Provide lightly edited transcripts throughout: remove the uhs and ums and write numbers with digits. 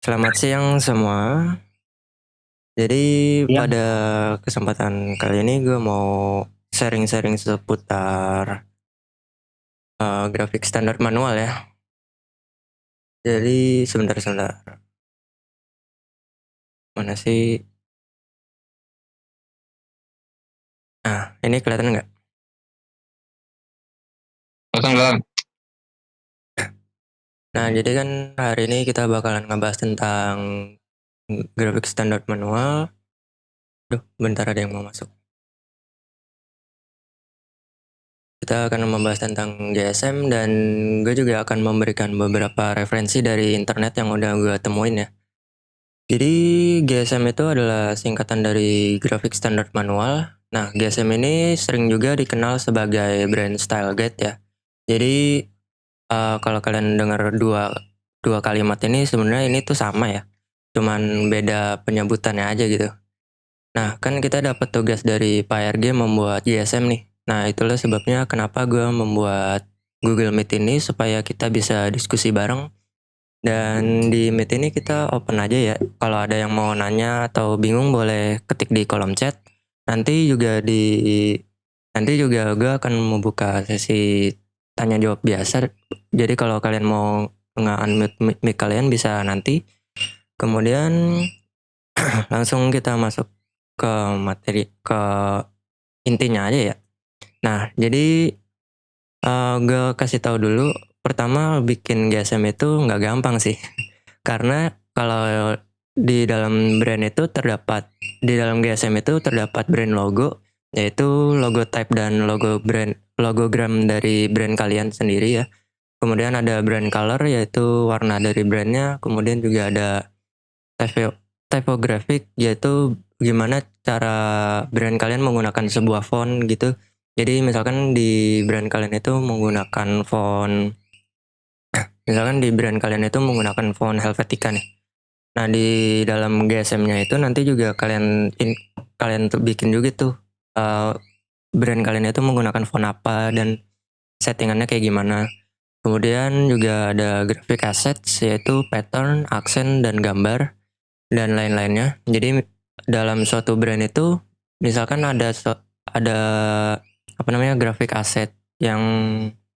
Selamat siang semua. Jadi Yang pada kesempatan kali ini gue mau sharing-sharing seputar grafik standar manual ya. Jadi sebentar-sebentar. Mana sih? Nah, ini kelihatan nggak? datang datang. Nah, jadi kan hari ini kita bakalan ngebahas tentang grafik standar manual. Duh, bentar ada yang mau masuk. Kita akan membahas tentang GSM dan gue juga akan memberikan beberapa referensi dari internet yang udah gue temuin ya. Jadi GSM itu adalah singkatan dari Graphic Standard Manual. Nah, GSM ini sering juga dikenal sebagai brand style guide ya. Jadi kalau kalian dengar dua dua kalimat ini sebenarnya ini tuh sama ya. Cuman beda penyebutannya aja gitu. Nah, kan kita dapat tugas dari Pak RG membuat GSM nih. Nah, itulah sebabnya kenapa gue membuat Google Meet ini supaya kita bisa diskusi bareng dan di Meet ini kita open aja ya. Kalau ada yang mau nanya atau bingung boleh ketik di kolom chat. Nanti juga gue akan membuka sesi tanya jawab biasa. Jadi kalau kalian mau nge-unmute mic kalian bisa nanti. Kemudian langsung kita masuk ke materi ke intinya aja ya. Nah, jadi gue kasih tahu dulu. Pertama bikin GSM itu nggak gampang sih. Karena kalau di dalam brand itu terdapat di dalam GSM itu terdapat brand logo, yaitu logo type dan logogram dari brand kalian sendiri ya. Kemudian ada brand color yaitu warna dari brandnya. Kemudian juga ada typographic yaitu gimana cara brand kalian menggunakan sebuah font gitu. Jadi misalkan di brand kalian itu menggunakan font Helvetica nih. Nah, di dalam GSM-nya itu nanti juga kalian tuh bikin juga tuh uh, brand kalian itu menggunakan font apa dan settingannya kayak gimana. Kemudian juga ada graphic assets yaitu pattern, aksen dan gambar dan lain-lainnya. Jadi dalam suatu brand itu misalkan ada apa namanya graphic asset yang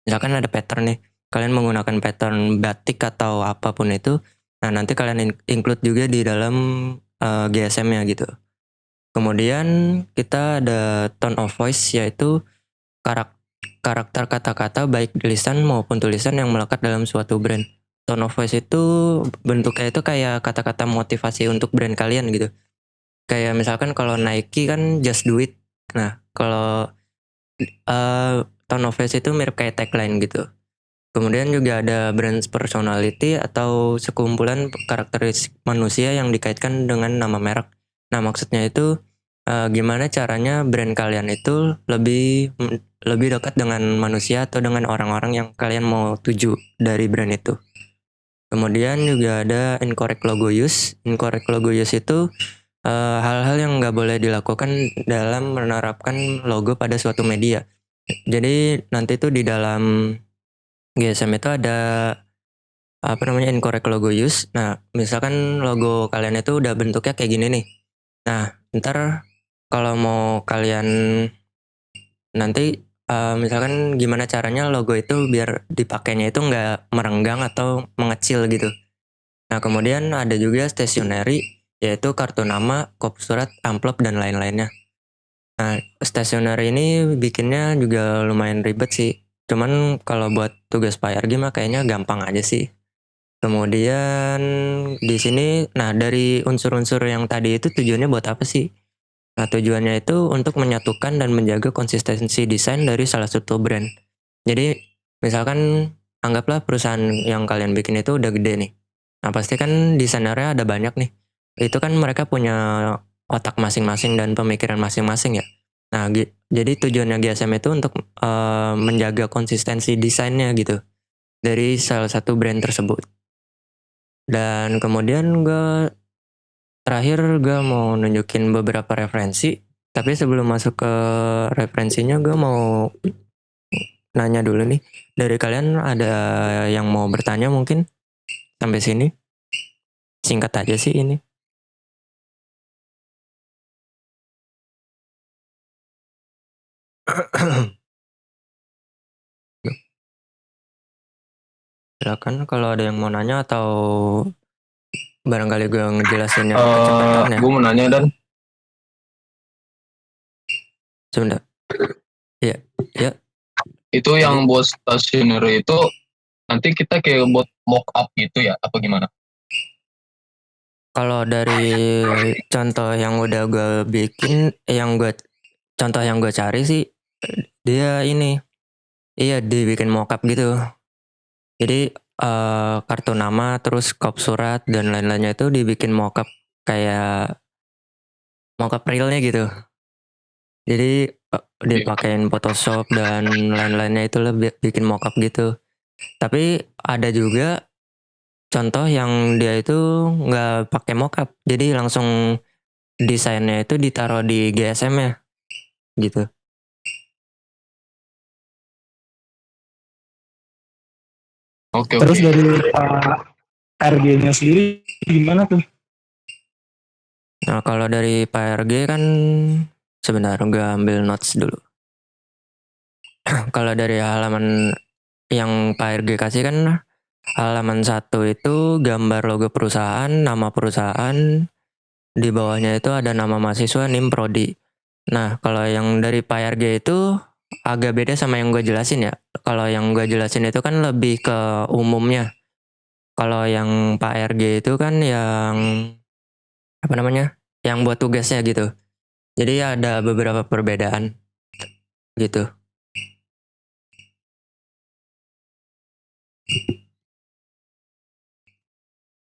misalkan ada pattern nih. Kalian menggunakan pattern batik atau apapun itu. Nah, nanti kalian include juga di dalam GSM-nya gitu. Kemudian kita ada tone of voice yaitu karak- karakter kata-kata baik lisan maupun tulisan yang melekat dalam suatu brand. Tone of voice itu bentuknya itu kayak kata-kata motivasi untuk brand kalian gitu. Kayak misalkan kalau Nike kan just do it. Nah, kalau tone of voice itu mirip kayak tagline gitu. Kemudian juga ada brand personality atau sekumpulan karakteristik manusia yang dikaitkan dengan nama merek. Nah, maksudnya itu gimana caranya brand kalian itu lebih dekat dengan manusia atau dengan orang-orang yang kalian mau tuju dari brand itu. Kemudian juga ada incorrect logo use. Incorrect logo use itu hal-hal yang nggak boleh dilakukan dalam menerapkan logo pada suatu media. Jadi nanti tuh di dalam GSM itu ada apa namanya incorrect logo use. Nah, misalkan logo kalian itu udah bentuknya kayak gini nih. Nah, ntar kalau mau kalian nanti misalkan gimana caranya logo itu biar dipakainya itu nggak merenggang atau mengecil gitu. Nah, kemudian ada juga stationery yaitu kartu nama, kop surat, amplop dan lain-lainnya. Nah, stationery ini bikinnya juga lumayan ribet sih. Cuman kalau buat tugas Pak RG mah kayaknya gampang aja sih. Kemudian di sini, nah dari unsur-unsur yang tadi itu tujuannya buat apa sih? Nah, tujuannya itu untuk menyatukan dan menjaga konsistensi desain dari salah satu brand. Jadi, misalkan anggaplah perusahaan yang kalian bikin itu udah gede nih. Nah, pasti kan desainernya ada banyak nih. Itu kan mereka punya otak masing-masing dan pemikiran masing-masing ya. Nah, jadi tujuannya GSM itu untuk menjaga konsistensi desainnya gitu dari salah satu brand tersebut. Dan kemudian terakhir gue mau nunjukin beberapa referensi. Tapi sebelum masuk ke referensinya gue mau nanya dulu nih. Dari kalian ada yang mau bertanya mungkin sampai sini? singkat aja sih ini. Silakan kalau ada yang mau nanya atau barangkali gue ngejelasin yang kecepatan ya. Gue mau nanya Dan. Sebentar. Iya. Itu yang buat stationer itu nanti kita kayak buat mock up gitu ya? Apa gimana? Kalau dari contoh yang udah gue bikin, contoh yang gue cari sih, dia ini, iya dibikin mockup gitu. Jadi kartu nama, terus kop surat dan lain-lainnya itu dibikin mockup kayak mockup realnya gitu. Jadi dipakein Photoshop dan lain-lainnya itu lebih bikin mockup gitu. Tapi ada juga contoh yang dia itu nggak pakai mockup, jadi langsung desainnya itu ditaruh di GSM-nya gitu. Oke. Terus dari RG-nya sendiri gimana tuh? Nah kalau dari Pak RG kan sebentar gue ambil notes dulu. Kalau dari halaman yang Pak RG kasih kan halaman 1 itu gambar logo perusahaan, nama perusahaan, di bawahnya itu ada nama mahasiswa, NIM, prodi. Nah kalau yang dari Pak RG itu agak beda sama yang gue jelasin ya. Kalau yang gue jelasin itu kan lebih ke umumnya. Kalau yang Pak RG itu kan yang apa namanya? Yang buat tugasnya gitu. Jadi ada beberapa perbedaan gitu.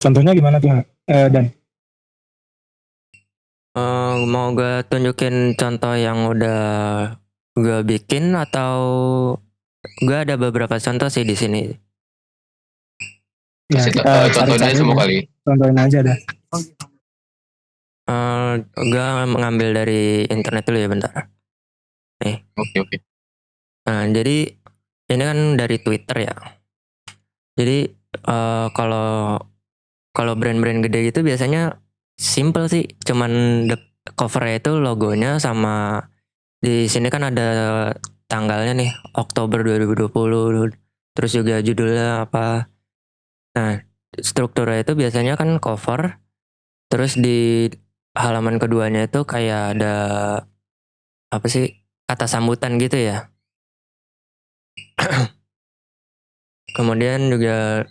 Contohnya gimana tuh Dan? Mau gue tunjukin contoh yang udah gue bikin atau gue ada beberapa contoh sih di sini. Ya kita contohnya cari-cari semua aja. kali. Contohin aja dah. Gue mengambil dari internet dulu ya bentar. Nih. Oke. Nah jadi ini kan dari Twitter ya. Jadi kalau brand-brand gede gitu biasanya simple sih, cuman covernya itu logonya sama di sini kan ada tanggalnya nih, Oktober 2020, terus juga judulnya apa. Nah, strukturnya itu biasanya kan cover, terus di halaman keduanya itu kayak ada apa sih, kata sambutan gitu ya. Kemudian juga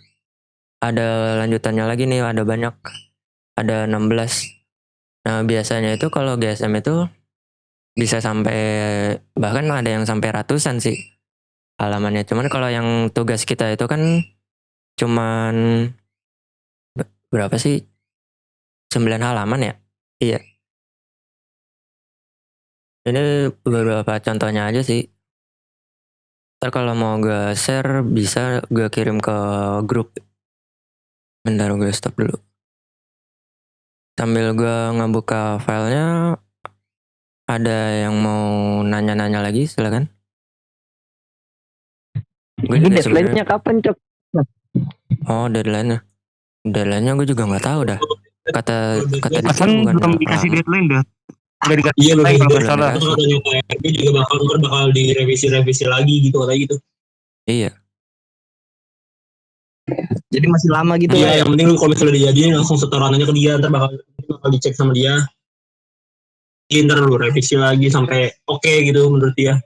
ada lanjutannya lagi nih, ada banyak, ada 16. Nah, biasanya itu kalau GSM itu bisa sampai, bahkan ada yang sampai ratusan sih halamannya. Cuman kalau yang tugas kita itu kan cuman berapa sih? 9 halaman ya? Iya. Ini beberapa contohnya aja sih. Ntar kalau mau gue share bisa gue kirim ke grup. Bentar gue stop dulu. Sambil gue ngebuka filenya, ada yang mau nanya-nanya lagi silakan. Ini deadline-nya kapan, Cok? Oh, deadline-nya. Deadline-nya gue juga nggak tahu dah. Kata Kan belum dikasih deadline dah. Udah dikasih deadline kalau nggak salah. Katanya PRB juga bakal direvisi lagi gitu katanya gitu. Iya. Jadi masih lama gitu Iya, ya. yang penting lu kalau misalnya dijadiin langsung setoran aja ke dia, ntar bakal dicek sama dia. Ntar lu revisi lagi sampai oke gitu menurut dia.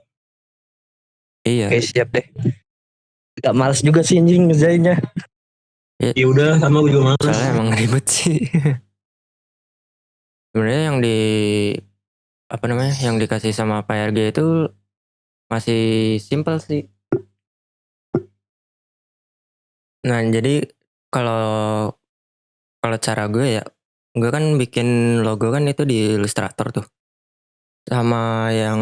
Iya. Oke, siap deh. Gak males juga sih anjing ngerjainnya. Ya udah, sama gue juga males. Soalnya emang ribet sih. Sebenarnya yang yang dikasih sama Pak RG itu masih simple sih. Nah, jadi kalau cara gue ya, gue kan bikin logo kan itu di Illustrator tuh. Sama yang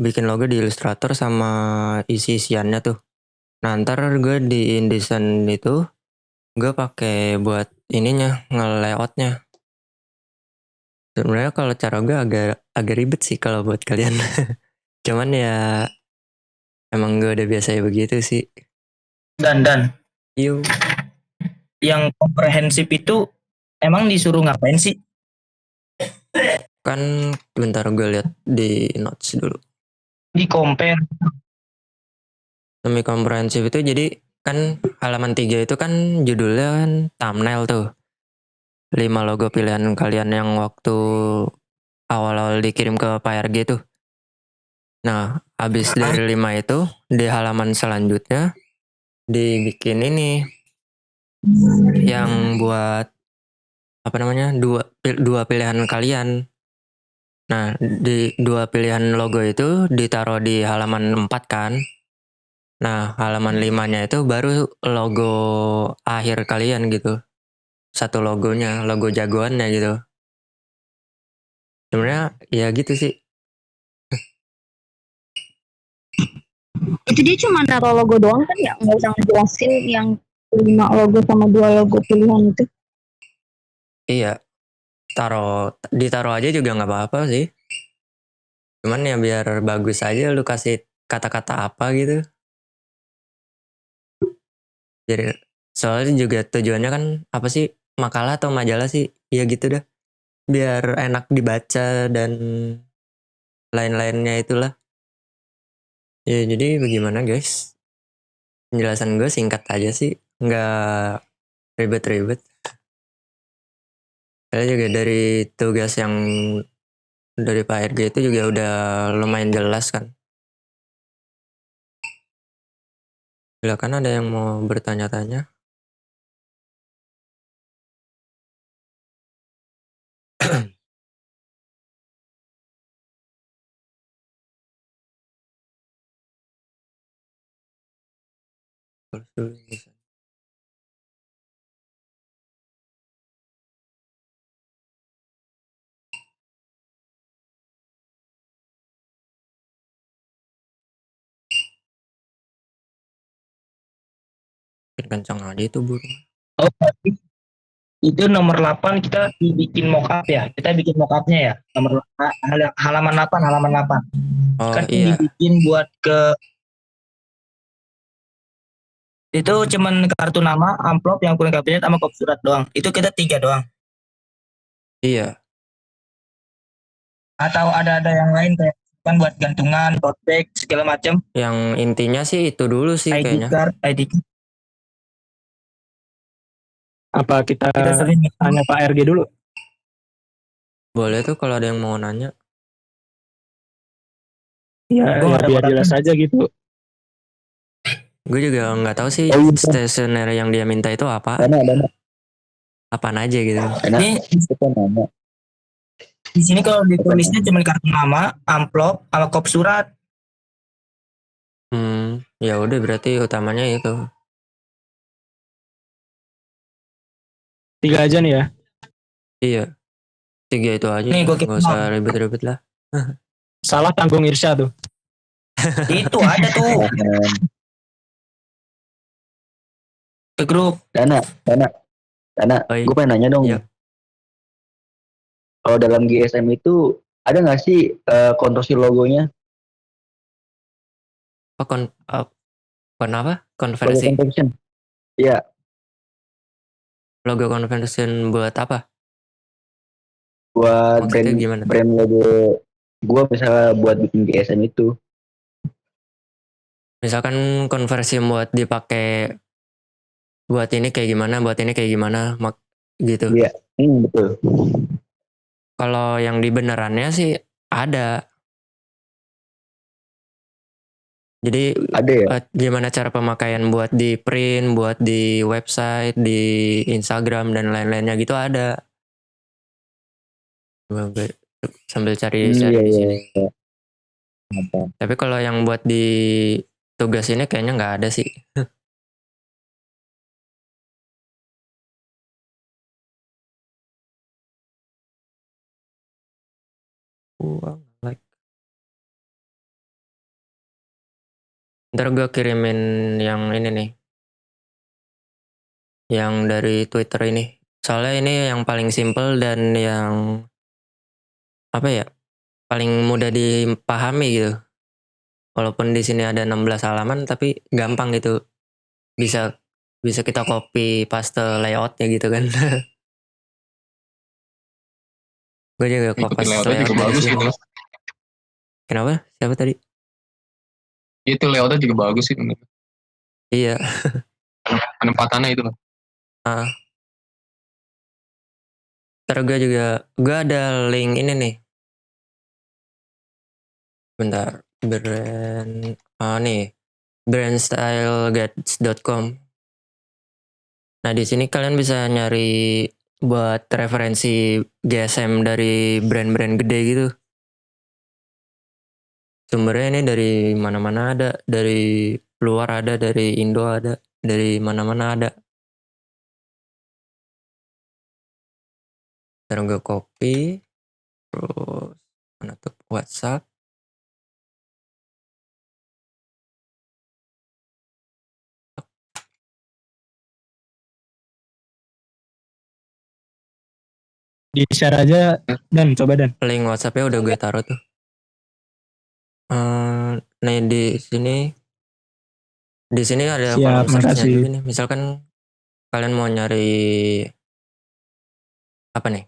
bikin logo di Illustrator sama isi-isiannya tuh. Nah, ntar gue di InDesign itu gue pakai buat ininya, nge-layoutnya. Sebenarnya kalau cara gue agak ribet sih kalau buat kalian. Cuman ya emang gue udah biasa ya begitu sih. Dan Yuk. yang komprehensif itu emang disuruh ngapain sih? Kan bentar gue lihat di notes dulu. Di compare. Semi komprehensif itu jadi kan halaman 3 itu kan judulnya kan thumbnail tuh. 5 logo pilihan kalian yang waktu awal-awal dikirim ke Pak RG tuh. Nah, habis dari 5 itu di halaman selanjutnya dibikin ini yang buat apa namanya? Dua pilihan kalian. Nah, di 2 pilihan logo itu ditaruh di halaman 4 kan. Nah, halaman 5-nya itu baru logo akhir kalian gitu. Satu logonya, logo jagoannya gitu. Sebenarnya ya gitu sih. Itu dia cuma naruh logo doang kan ya, nggak usah ngejelasin yang 5 logo sama 2 logo pilihan itu. Iya, ditaruh aja juga nggak apa-apa sih. Cuman ya biar bagus aja lu kasih kata-kata apa gitu. Jadi soalnya juga tujuannya kan apa sih, makalah atau majalah sih, ya gitu dah. Biar enak dibaca dan lain-lainnya itulah. Ya jadi bagaimana guys? Penjelasan gue singkat aja sih, nggak ribet-ribet. Saya juga dari tugas yang dari Pak RG itu juga udah lumayan jelas kan. Silakan ada yang mau bertanya-tanya. Kencang aja itu burung. Oh, berarti itu nomor 8 kita bikin mock-up ya. Kita bikin mock-up-nya ya. Halaman 8. Oh Kan iya, dibikin buat ke itu cuman kartu nama, amplop yang kuning kabinet sama kop surat doang. Itu kita 3 doang. iya. Atau ada yang lain kayak kan buat gantungan, tote bag, segala macam. Yang intinya sih itu dulu sih ID kayaknya. card, ID card. Apa kita Kita sering tanya Pak RG dulu? Boleh tuh kalau ada yang mau nanya. Ya, Gua ya nggak biar dapat jelas aja gitu. Gue juga nggak tahu sih Oh, iya. stationer yang dia minta itu apa. Dana. Apaan aja gitu. Ini Kita nanya. di sini kalau ditulisnya cuma kartu nama, amplop, sama kop surat. Ya udah berarti utamanya itu. 3 aja nih ya. Iya. 3 itu aja. Nih, gua Nggak usah ribet-ribet lah. Salah tanggung Irsya tuh. Itu ada tuh ke grup. Dana. Oi. Gue pengen nanya dong. Iya. Kalau dalam GSM itu ada nggak sih konversi logonya? Oh, apa? Logo Konversi. conversion. Iya, Logo conversion buat apa? buat Maksudnya gimana? brand logo gue misalnya buat bikin GSM itu. Misalkan konversi buat dipakai buat ini kayak gimana, gitu. Iya, betul. Kalau yang di benerannya sih ada. Jadi Ada ya? gimana cara pemakaian buat di print, buat di website, di Instagram dan lain-lainnya gitu ada. Gue sambil cari Iya, di iya. sini. Mantap. Tapi kalau yang buat di tugas ini kayaknya nggak ada sih. Like. Ntar gue kirimin yang ini nih. Yang dari Twitter ini. Soalnya ini yang paling simple dan yang apa ya? Paling mudah dipahami gitu. Walaupun di sini ada 16 halaman tapi gampang gitu. Bisa bisa kita copy paste layoutnya gitu kan. Gue juga Ikutin copy layoutnya juga layout dari bagus sini. gitu. Kenapa? Siapa tadi? Itu layoutnya juga bagus sih menurut. Iya. Penempatannya itu loh. Ntar gue ada link ini nih. Bentar, nih, brandstyleguides.com. Nah, di sini kalian bisa nyari buat referensi GSM dari brand-brand gede gitu. Sumbernya ini dari mana-mana ada, dari luar ada, dari Indo ada, dari mana-mana ada. Ntar gue copy, terus mana tuh WhatsApp. Di share aja dan coba dan. Link WhatsAppnya udah gue taruh tuh. Nah di sini ada kolom Siap, search-nya makasih. juga nih. Misalkan kalian mau nyari apa nih?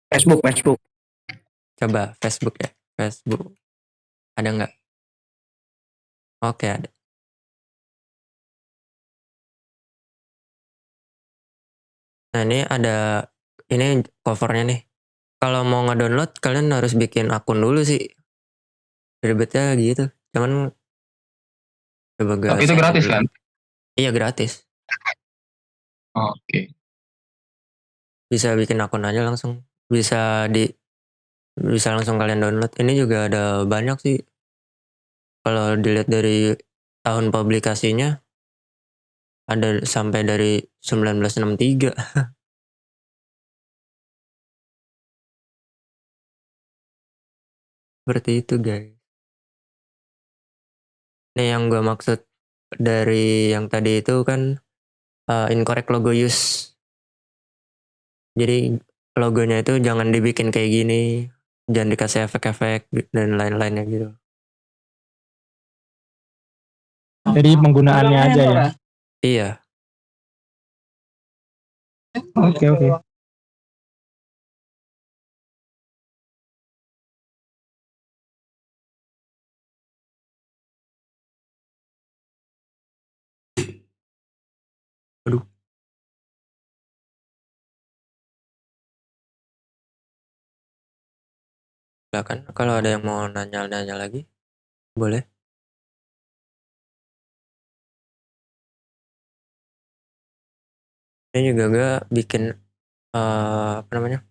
Facebook. Coba Facebook ya. Facebook. Ada nggak? Oke, ada. Nah, ini covernya nih. Kalau mau nge-download kalian harus bikin akun dulu sih. Ribetnya gitu. Cuman coba gue Tapi itu share gratis dulu. kan? Iya, gratis. Oke. Bisa bikin akun aja langsung. Bisa langsung kalian download. Ini juga ada banyak sih. Kalau dilihat dari tahun publikasinya ada sampai dari 1963. Seperti itu, guys. Ini yang gue maksud dari yang tadi itu kan incorrect logo use. Jadi logonya itu jangan dibikin kayak gini, jangan dikasih efek-efek dan lain-lainnya gitu. Jadi penggunaannya aja ya. Iya, Oke. aduh. Silakan kalau ada yang mau nanya-nanya lagi, boleh. Ini juga gue bikin apa namanya?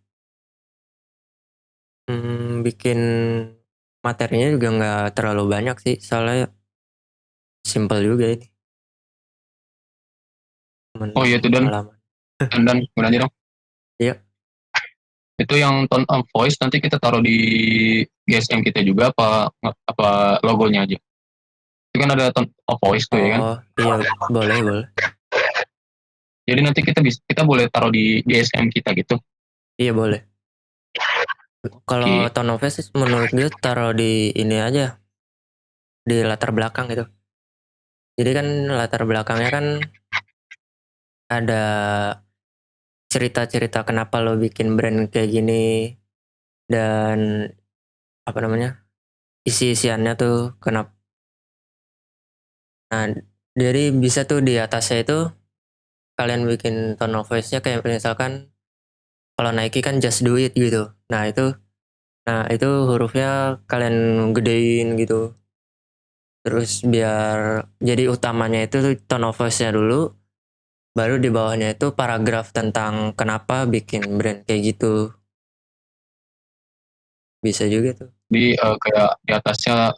Bikin materinya juga nggak terlalu banyak sih, soalnya simple juga ini. Oh iya tuh dan Halaman. mau nanya dong. Iya. Itu yang tone of voice nanti kita taruh di GSM kita juga apa logonya aja? Itu kan ada tone of voice tuh ya kan? Oh iya, boleh. Jadi nanti kita boleh taruh di GSM kita gitu. Iya boleh. Kalau Oke. tone of voice menurut gue taruh di ini aja, di latar belakang gitu. Jadi kan latar belakangnya kan ada cerita-cerita kenapa lo bikin brand kayak gini dan apa namanya isi-isiannya tuh kenapa. Nah jadi bisa tuh di atasnya itu kalian bikin tone of voice-nya kayak misalkan kalau Nike kan just do it gitu. Nah itu hurufnya kalian gedein gitu. Terus biar jadi utamanya itu tone of voice-nya dulu, baru di bawahnya itu paragraf tentang kenapa bikin brand kayak gitu. Bisa juga tuh. Jadi kayak di atasnya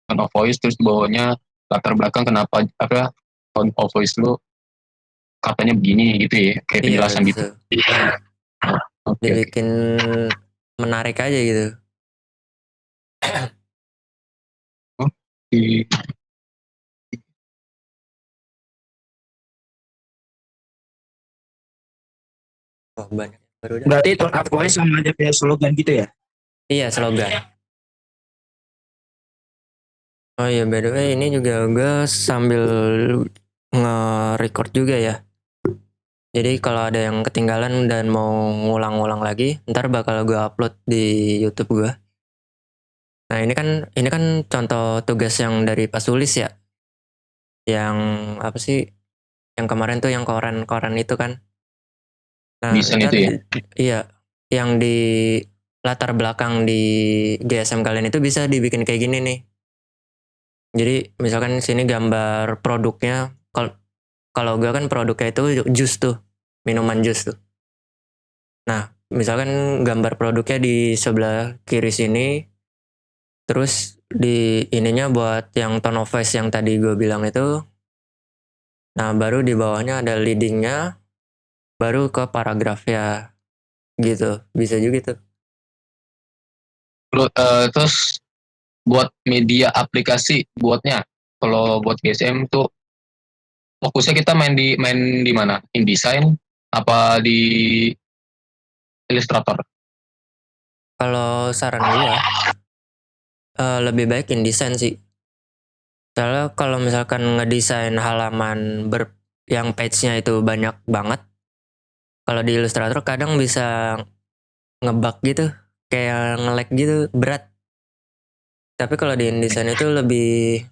tone of voice terus di bawahnya latar belakang kenapa apa tone of voice lu katanya begini gitu ya, kayak Iya penjelasan gitu. gitu. Oke. Dibikin menarik aja gitu. Oke. Oh banyak baru dah. Berarti tone of voice sama aja kayak slogan gitu ya? Iya slogan. Oh iya, by the way ini juga gue sambil nge-record juga ya. Jadi kalau ada yang ketinggalan dan mau ngulang-ngulang lagi, ntar bakal gue upload di YouTube gue. Nah ini kan contoh tugas yang dari Pak Sulis ya. Yang apa sih? Yang kemarin tuh yang koran-koran itu kan. Nah, Desain ntar itu ya. iya, yang di latar belakang di GSM kalian itu bisa dibikin kayak gini nih. Jadi misalkan sini gambar produknya, kalau gue kan produknya itu jus tuh, minuman jus tuh. Nah, misalkan gambar produknya di sebelah kiri sini, terus di ininya buat yang tone of voice yang tadi gue bilang itu, nah baru di bawahnya ada leadingnya, baru ke paragrafnya gitu, bisa juga tuh. Terus buat media aplikasi buatnya, kalau buat GSM tuh fokusnya kita main di mana? InDesign apa di Illustrator? Kalau saran gue, lebih baik InDesign sih. Soalnya kalau misalkan ngedesain halaman yang page-nya itu banyak banget, kalau di Illustrator kadang bisa ngebug gitu, kayak nge-lag gitu, berat. Tapi kalau di InDesign itu lebih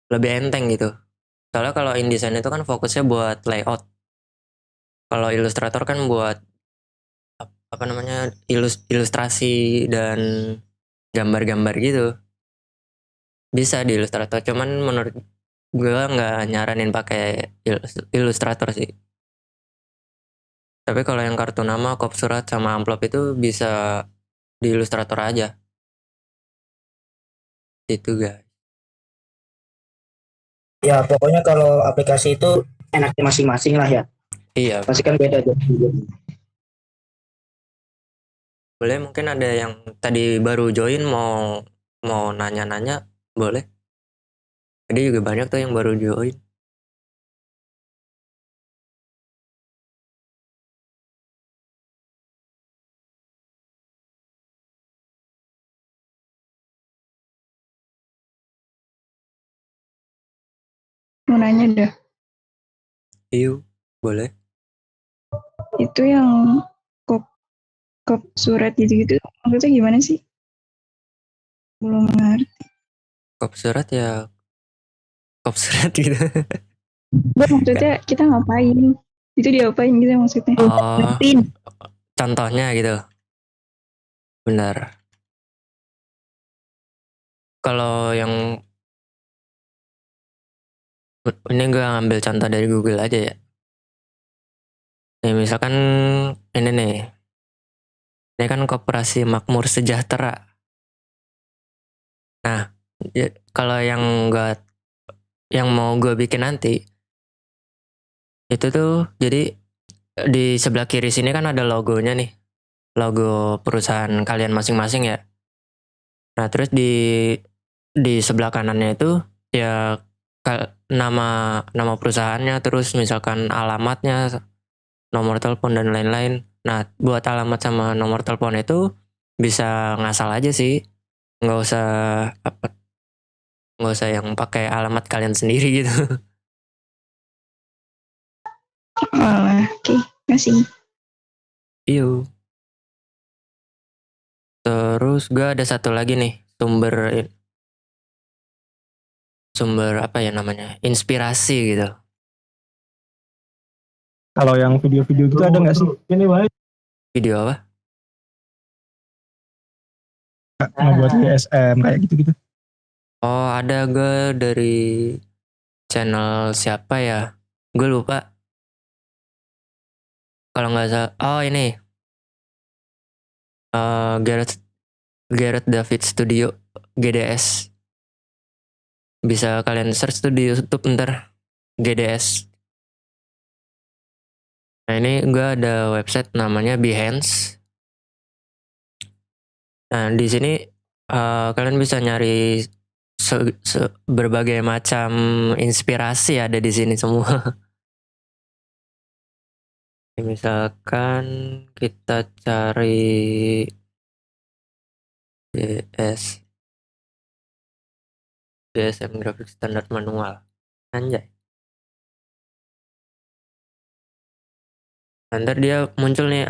enteng gitu. Soalnya kalau InDesign itu kan fokusnya buat layout. Kalau Illustrator kan buat apa namanya ilustrasi dan gambar-gambar gitu. Bisa di Illustrator, cuman menurut gue nggak nyaranin pakai Illustrator sih. Tapi kalau yang kartu nama, kop surat, sama amplop itu bisa di Illustrator aja. Itu guys. Ya pokoknya kalau aplikasi itu enaknya masing-masing lah ya. Iya, Pasti kan beda aja. boleh mungkin ada yang tadi baru join mau nanya-nanya, boleh. Tadi juga banyak tuh yang baru join. Mau nanya dah, Iya, boleh. itu yang kop kop surat gitu-gitu maksudnya gimana sih? Belum ngerti. Kop surat ya kop surat gitu. Enggak, maksudnya kita ngapain? Itu diapain gitu maksudnya? Oh, Ngertiin. contohnya gitu. Benar. Kalau yang ini gue ambil contoh dari Google aja ya. Misalkan ini nih. Ini kan Koperasi Makmur Sejahtera. Nah, kalau yang mau gue bikin nanti itu tuh jadi di sebelah kiri sini kan ada logonya nih, logo perusahaan kalian masing-masing ya. Nah, terus di sebelah kanannya itu ya nama perusahaannya, terus misalkan alamatnya, nomor telepon dan lain-lain. Nah, buat alamat sama nomor telepon itu bisa ngasal aja sih, nggak usah apa nggak usah yang pakai alamat kalian sendiri gitu. Oke, masih. Iyo. Terus gue ada satu lagi nih sumber apa ya namanya, inspirasi gitu. Kalau yang video-video gitu ada nggak sih? Ini baik Video apa? ngebuat GSM kayak gitu-gitu. Oh, ada gue dari channel siapa ya? Gue lupa. Kalau nggak salah, oh ini Gareth Gareth David Studio GDS. Bisa kalian search tuh di YouTube ntar, GDS. Nah ini gue ada website namanya Behance. Nah di sini kalian bisa nyari berbagai macam inspirasi ada di sini semua. Misalkan kita cari GS GSM grafik standar manual. Anjay. Ntar dia muncul nih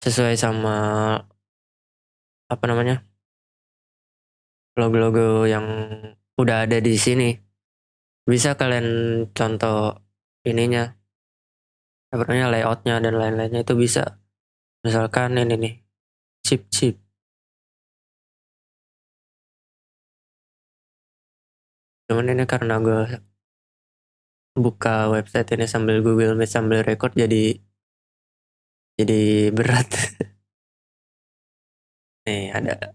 sesuai sama apa namanya, logo-logo yang udah ada di sini. Bisa kalian contoh ininya, apa namanya, layoutnya dan lain-lainnya itu bisa. Misalkan ini nih, chip. Cuman ini karena gue buka website ini sambil Google Meet sambil record jadi berat. Nih ada.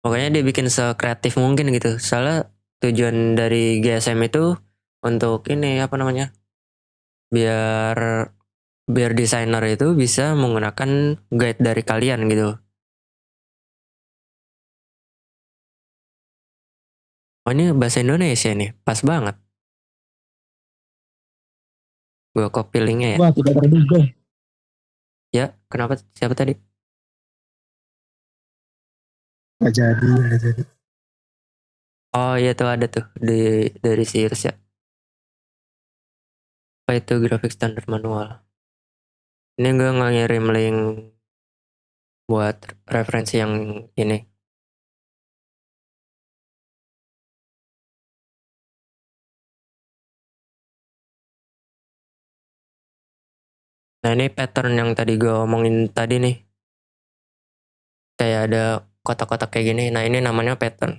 Pokoknya dia bikin sekreatif mungkin gitu. Soalnya tujuan dari GSM itu untuk ini apa namanya? Biar desainer itu bisa menggunakan guide dari kalian gitu. Oh ini bahasa Indonesia nih, pas banget. Gue copy linknya ya. Wah, tidak terduga. Ya, kenapa? Siapa tadi? Nggak jadi. Oh iya tuh ada tuh dari Sears ya. Apa itu grafik standar manual? Ini gue ngirim link buat referensi yang ini. Nah ini pattern yang tadi gue omongin tadi nih. Kayak ada kotak-kotak kayak gini. Nah ini namanya pattern.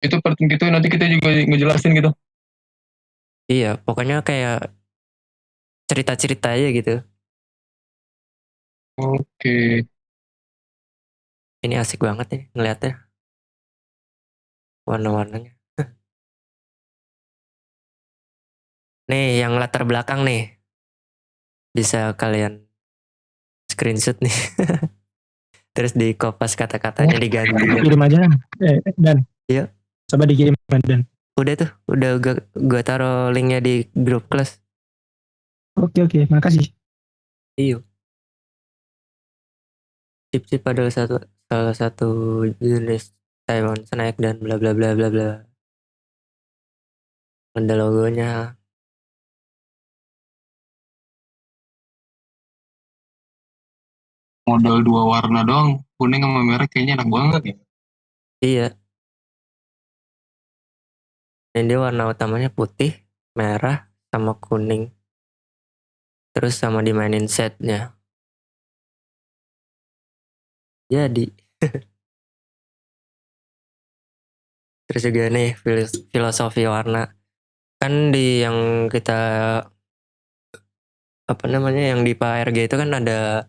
Itu penting gitu nanti kita juga ngejelasin gitu. Iya, pokoknya kayak cerita-cerita aja gitu. Oke. Ini asik banget nih ngeliatnya. Warna-warnanya. Nih yang latar belakang nih. Bisa kalian screenshot nih. Terus di kopas kata-katanya diganti. Kirim aja. Dan. Iya. Coba dikirim Dan. Udah tuh, udah gue taruh linknya di grup kelas. Oke, makasih. Iya. Chip adalah salah satu jenis Taiwan snack dan bla bla bla bla bla. Ada logonya. Modal 2 warna doang, kuning sama merah kayaknya enak banget ya. Iya. Dan dia warna utamanya putih, merah, sama kuning. Terus sama dimainin setnya. Jadi. Terus juga nih filosofi warna. Kan di yang kita apa namanya yang di PRG itu kan ada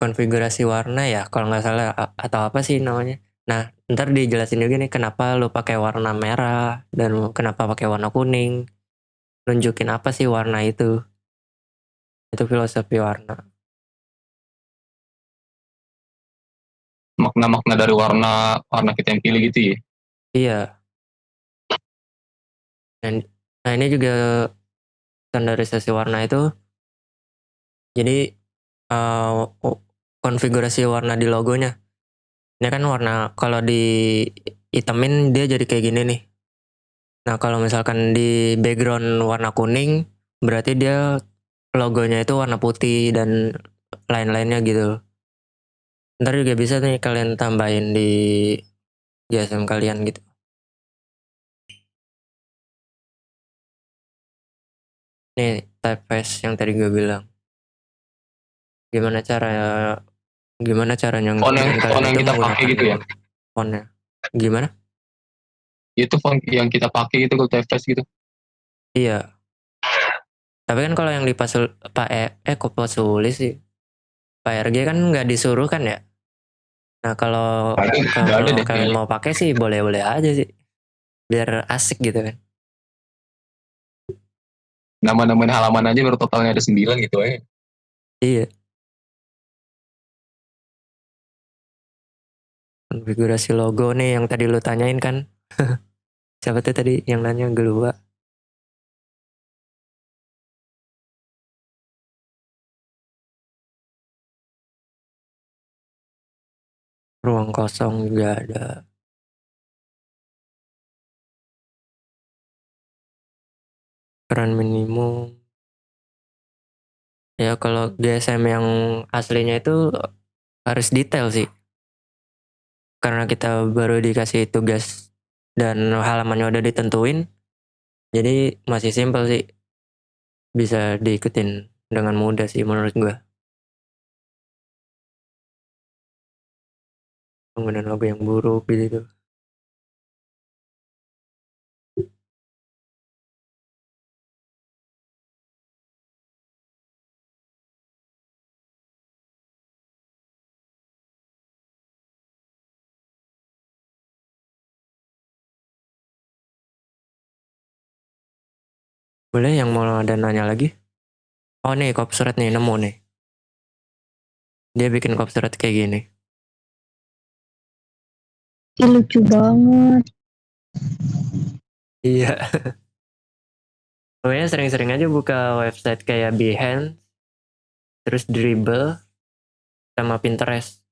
konfigurasi warna ya kalau nggak salah atau apa sih namanya. Nah ntar dijelasin juga nih kenapa lu pakai warna merah dan kenapa pakai warna kuning. Nunjukin apa sih warna itu. Itu filosofi warna. Makna-makna dari warna kita yang pilih gitu ya. Iya. Dan nah ini juga standarisasi warna itu. Jadi konfigurasi warna di logonya. Ini kan warna kalau di hitamin dia jadi kayak gini nih. Nah kalau misalkan di background warna kuning berarti dia logonya itu warna putih dan lain-lainnya gitu. Ntar juga bisa nih kalian tambahin di GSM kalian gitu. Nih typeface yang tadi gue bilang. Gimana caranya Font yang kita pakai gitu ya. fontnya. Gimana? Itu font yang kita pakai gitu kalau typeface gitu. Iya. Tapi kan kalau yang di kok Pasulis sih. Pak RG kan nggak disuruh kan ya. Nah kalau Nggak ada deh kalian kayaknya. mau pakai sih boleh-boleh aja sih. Biar asik gitu kan. Nama-namain halaman aja baru totalnya ada 9 gitu aja. Iya. Konfigurasi logo nih yang tadi lu tanyain kan. Siapa tuh tadi yang nanya, gue lupa. ruang kosong juga ada. Ukuran minimum. Ya kalau GSM yang aslinya itu harus detail sih. Karena kita baru dikasih tugas dan halamannya udah ditentuin. Jadi masih simpel sih. Bisa diikutin dengan mudah sih menurut gua. Penggunaan logo yang buruk gitu. Boleh yang mau ada nanya lagi? Oh nih kop surat nih nemu nih. Dia bikin kop surat kayak gini. Ih, lucu banget. Iya. Pokoknya sering-sering aja buka website kayak Behance, terus Dribble, sama Pinterest.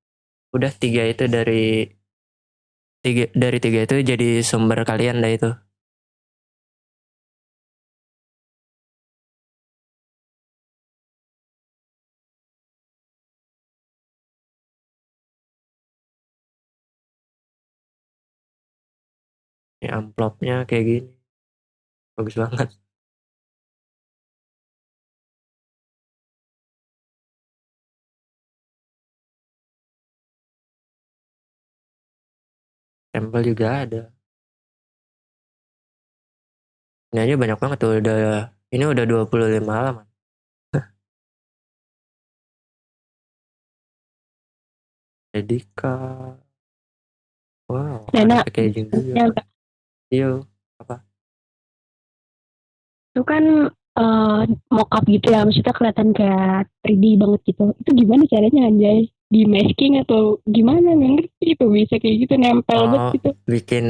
Udah tiga tiga itu jadi sumber kalian dah itu. Ini amplopnya kayak gini. Bagus banget. Sampel juga ada. Ini aja banyak banget tuh. Ini udah 25 halaman. Dedika. Wow, Dana, ada packaging juga. ya, Iya. Apa? itu kan mock-up gitu ya, maksudnya kelihatan kayak 3D banget gitu. Itu gimana caranya anjay? Di masking atau gimana? Nggak ngerti itu bisa kayak gitu nempel banget Oh, gitu. bikin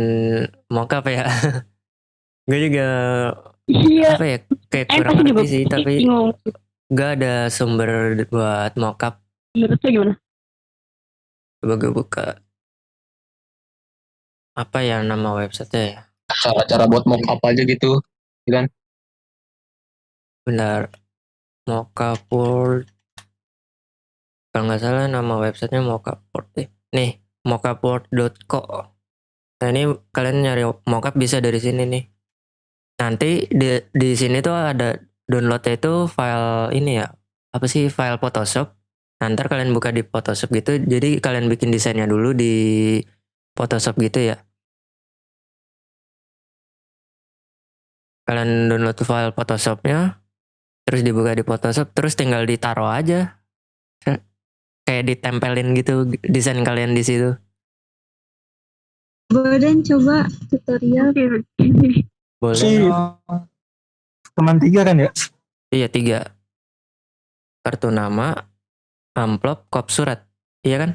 mockup ya. Gue juga Iya, apa ya kayak kurang pasti juga ngerti sih, tapi bingung. gak ada sumber buat mockup. Menurut lo gimana? Coba gue buka apa ya nama websitenya ya. Cara-cara buat mock up aja gitu. Kan? Benar, mockup world. Kalau nggak salah nama websitenya mockup world deh. Nih, mockupworld.co. Nah ini kalian nyari mockup bisa dari sini nih. Nanti di sini tuh ada downloadnya itu file ini ya. Apa sih file Photoshop? Nanti kalian buka di Photoshop gitu. Jadi kalian bikin desainnya dulu di Photoshop gitu ya. Kalian download file Photoshopnya, terus dibuka di Photoshop, terus tinggal ditaruh aja. Kayak ditempelin gitu desain kalian di situ. Badan coba tutorial. Boleh. Teman 3 kan ya? Iya 3. Kartu nama, amplop, kop surat. Iya kan?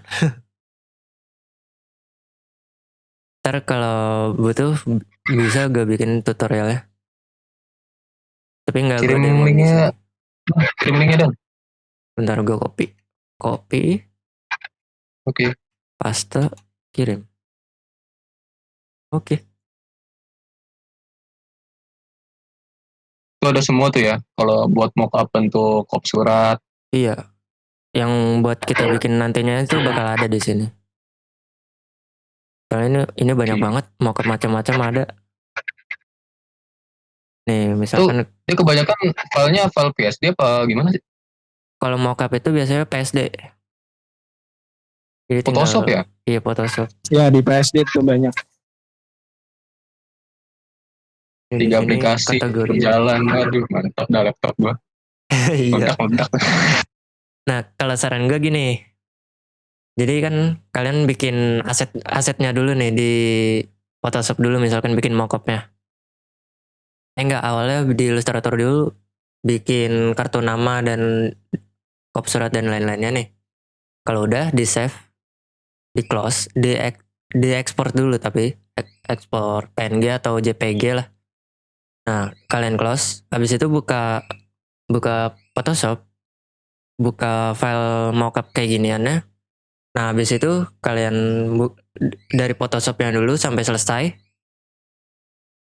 Ntar kalau butuh bisa gue bikin tutorialnya. Tapi nggak gue Kirim demo di linknya, sini. kirim linknya dong. Bentar gue copy, Oke. paste, kirim. Oke. Itu ada semua tuh ya. Kalau buat mock up bentuk kop surat. Iya. Yang buat kita bikin nantinya itu bakal ada di sini. Soalnya ini banyak Oke. banget, mockup macam-macam ada. Nih, misalkan Ini kebanyakan filenya file PSD apa gimana sih? kalau mockup itu biasanya PSD. Jadi Photoshop ya? Iya, Photoshop. Ya di PSD tuh banyak. Ini di 3 sini aplikasi kategori. berjalan. Aduh, mantap dah laptop gua. Iya. Meledak-meledak. Nah, kalau saran gue gini. Jadi kan kalian bikin asetnya dulu nih di Photoshop dulu, misalkan bikin mockupnya. Enggak, awalnya di Illustrator dulu bikin kartu nama dan kop surat dan lain-lainnya nih. Kalau udah di save, di close, di export dulu, tapi ekspor PNG atau JPG lah. Nah, kalian close, habis itu buka Photoshop, buka file mockup kayak giniannya, Nah, habis itu kalian dari Photoshopnya dulu sampai selesai.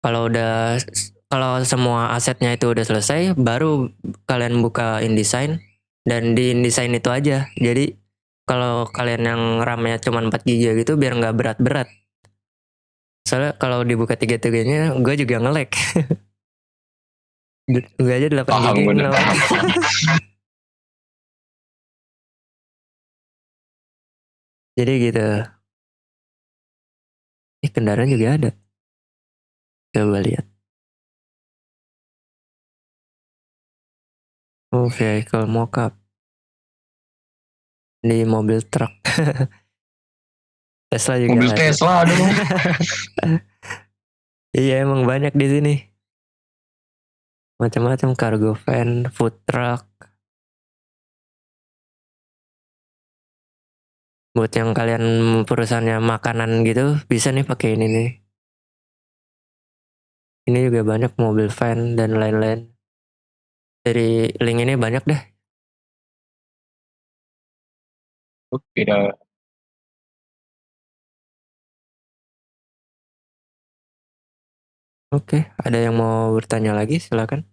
Kalau semua asetnya itu udah selesai, baru kalian buka InDesign, dan di InDesign itu aja. Jadi kalau kalian yang RAM-nya cuma 4 GB gitu biar nggak berat-berat. Soalnya kalau dibuka 3-3-nya gue juga nge-lag. Gue aja 8 Paham GB gue. nge-lag. Jadi gitu. Kendaraan juga ada. Coba lihat. Oh, vehicle mockup. Di mobil truk. Tesla juga Mobil ada. Tesla ada dong. Iya, emang banyak di sini. Macam-macam, cargo van, food truck. Buat yang kalian perusahaannya makanan gitu, bisa nih pakai ini nih. Ini juga banyak mobil van dan lain-lain. Dari link ini banyak deh. Oke dah. Oke, ada yang mau bertanya lagi? Silakan.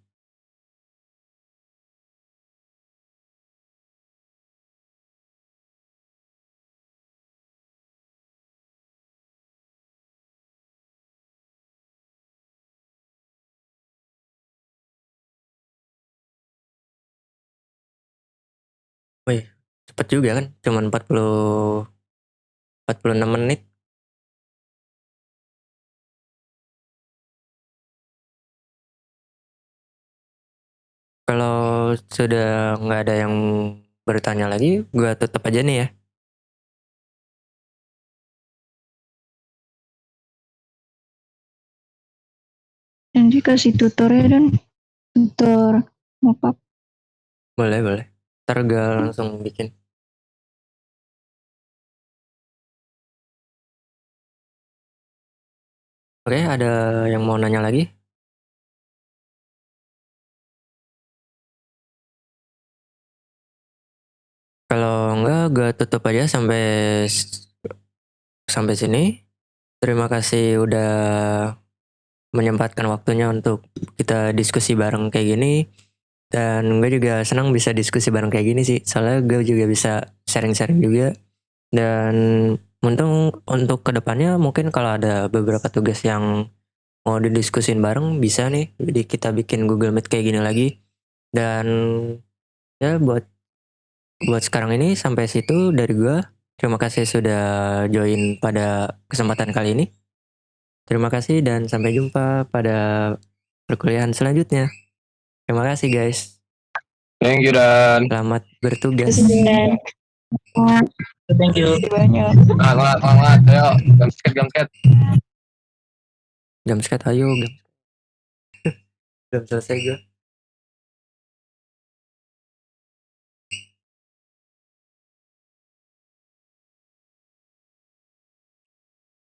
Wih, cepet juga kan? Cuman 46 menit. Kalau sudah nggak ada yang bertanya lagi, gue tutup aja nih ya. Nanti kasih tutornya dan tutor mockup. Boleh. Ntar gue langsung bikin. Oke, ada yang mau nanya lagi? Kalau enggak, gue tutup aja sampai sini. Terima kasih udah menyempatkan waktunya untuk kita diskusi bareng kayak gini. Dan gue juga senang bisa diskusi bareng kayak gini sih. Soalnya gue juga bisa sharing-sharing juga. Dan untuk kedepannya mungkin kalau ada beberapa tugas yang mau didiskusin bareng bisa nih. Jadi kita bikin Google Meet kayak gini lagi. Dan ya buat sekarang ini sampai situ dari gue. Terima kasih sudah join pada kesempatan kali ini. Terima kasih dan sampai jumpa pada perkuliahan selanjutnya. Terima kasih guys. Thank you Dan. Selamat bertugas. Dan Thank you. Banyak. Semangat. Ayo, gamsket. Jam sekat ayo. Belum selesai gue.